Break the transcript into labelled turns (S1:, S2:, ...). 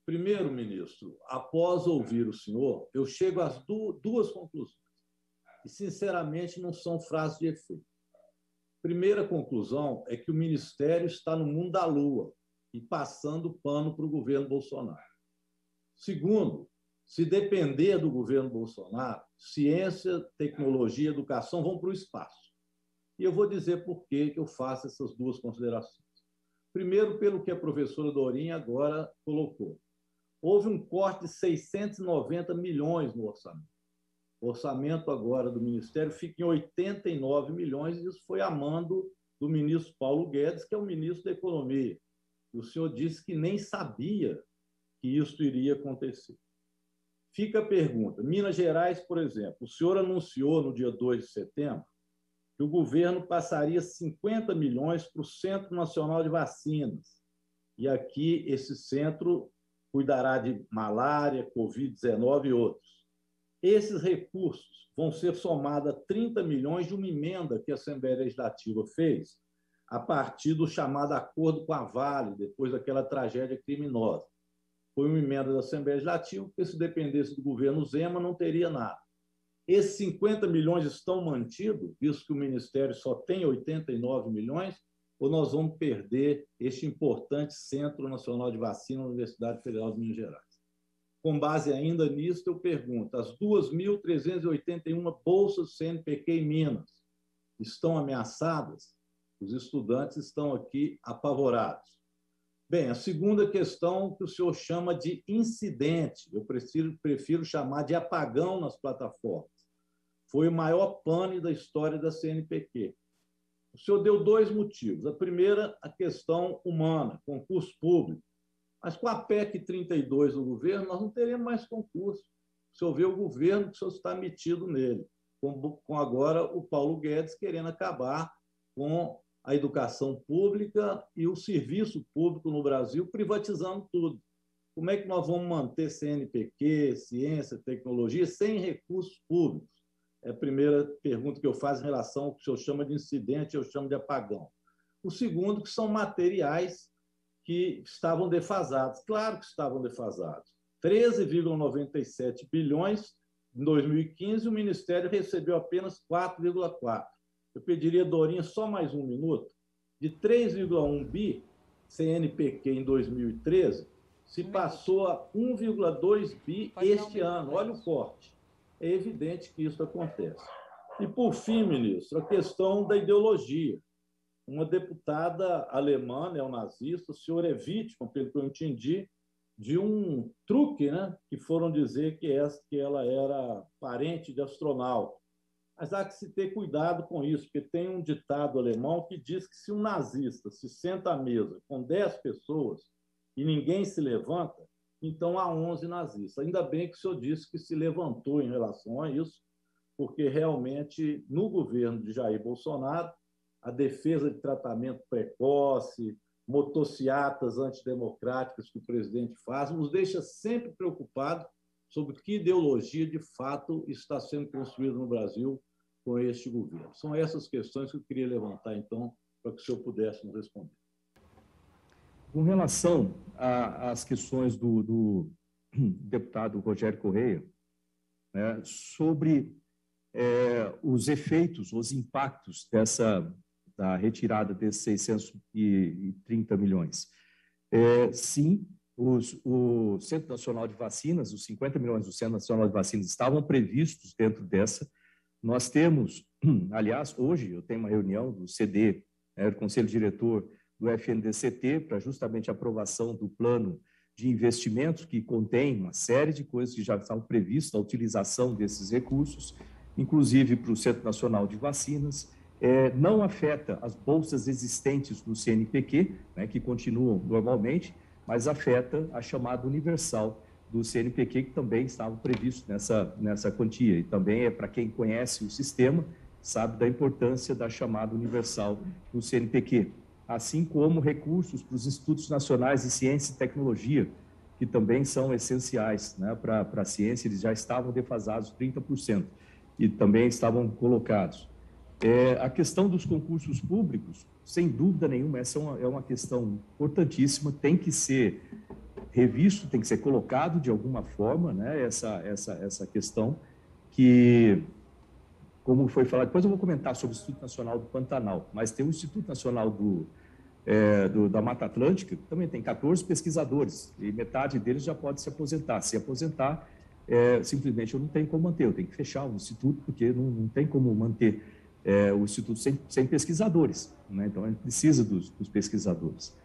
S1: Primeiro, ministro, após ouvir o senhor, eu chego às duas conclusões. E, sinceramente, não são frases de efeito. Primeira conclusão é que o Ministério está no mundo da lua e passando pano para o governo Bolsonaro. Segundo, se depender do governo Bolsonaro, ciência, tecnologia e educação vão para o espaço. E eu vou dizer por que eu faço essas duas considerações. Primeiro, pelo que a professora Dorinha agora colocou. Houve um corte de 690 milhões no orçamento. O orçamento agora do Ministério fica em 89 milhões, e isso foi a mando do ministro Paulo Guedes, que é o ministro da Economia. O senhor disse que nem sabia que isso iria acontecer. Fica a pergunta. Minas Gerais, por exemplo, o senhor anunciou no dia 2 de setembro que o governo passaria 50 milhões para o Centro Nacional de Vacinas. E aqui esse centro cuidará de malária, Covid-19 e outros. Esses recursos vão ser somados a 30 milhões de uma emenda que a Assembleia Legislativa fez a partir do chamado acordo com a Vale, depois daquela tragédia criminosa. Foi uma emenda da Assembleia Legislativa, porque se dependesse do governo Zema, não teria nada. Esses 50 milhões estão mantidos, visto que o Ministério só tem 89 milhões, ou nós vamos perder este importante Centro Nacional de Vacina na Universidade Federal de Minas Gerais? Com base ainda nisso, eu pergunto, as 2.381 bolsas CNPq em Minas estão ameaçadas? Os estudantes estão aqui apavorados. Bem, a segunda questão que o senhor chama de incidente, eu prefiro chamar de apagão nas plataformas. Foi o maior pane da história da CNPq. O senhor deu dois motivos. A primeira, a questão humana, concurso público. Mas com a PEC 32 do governo, nós não teremos mais concurso. O senhor vê o governo que o senhor está metido nele, com agora o Paulo Guedes querendo acabar com a educação pública e o serviço público no Brasil, privatizando tudo. Como é que nós vamos manter CNPq, ciência, tecnologia, sem recursos públicos? É a primeira pergunta que eu faço em relação ao que o senhor chama de incidente, eu chamo de apagão. O segundo, que são materiais que estavam defasados. Claro que estavam defasados. 13,97 bilhões em 2015, o Ministério recebeu apenas 4,4. Eu pediria, Dorinha, só mais um minuto. De 3,1 bi CNPq em 2013, se passou a 1,2 bi este ano. Olha o corte. É evidente que isso acontece. E, por fim, ministro, a questão da ideologia. Uma deputada alemã, neonazista, o senhor é vítima, pelo que eu entendi, de um truque, né? Que foram dizer que ela era parente de astronauta. Mas há que se ter cuidado com isso, porque tem um ditado alemão que diz que se um nazista se senta à mesa com 10 pessoas e ninguém se levanta, então há 11 nazistas. Ainda bem que o senhor disse que se levantou em relação a isso, porque realmente, no governo de Jair Bolsonaro, a defesa de tratamento precoce, motociatas antidemocráticas que o presidente faz, nos deixa sempre preocupados sobre que ideologia, de fato, está sendo construída no Brasil com este governo. São essas questões que eu queria levantar, então, para que o senhor pudesse nos responder.
S2: Com relação às questões do deputado Rogério Correia, né, sobre os efeitos, os impactos da retirada desses 630 milhões. Sim, o Centro Nacional de Vacinas, os 50 milhões do Centro Nacional de Vacinas estavam previstos dentro dessa. Nós temos, aliás, hoje eu tenho uma reunião do CD, do Conselho Diretor do FNDCT, para justamente a aprovação do plano de investimentos, que contém uma série de coisas que já estavam previstas, a utilização desses recursos, inclusive para o Centro Nacional de Vacinas. Não afeta as bolsas existentes do CNPq, né, que continuam normalmente, mas afeta a chamada universal do CNPq, que também estava previsto nessa quantia. E também para quem conhece o sistema, sabe da importância da chamada universal do CNPq. Assim como recursos para os Institutos Nacionais de Ciência e Tecnologia, que também são essenciais, né, para a ciência, eles já estavam defasados 30% e também estavam colocados. A questão dos concursos públicos, sem dúvida nenhuma, essa é uma questão importantíssima, tem que ser revisto, tem que ser colocado de alguma forma, né, essa questão que, como foi falado, depois eu vou comentar sobre o Instituto Nacional do Pantanal, mas tem o Instituto Nacional da Mata Atlântica, que também tem 14 pesquisadores, e metade deles já pode se aposentar. Se aposentar, simplesmente eu não tenho como manter, eu tenho que fechar o Instituto, porque não tem como manter o Instituto sem pesquisadores, né? Então, a gente precisa dos pesquisadores.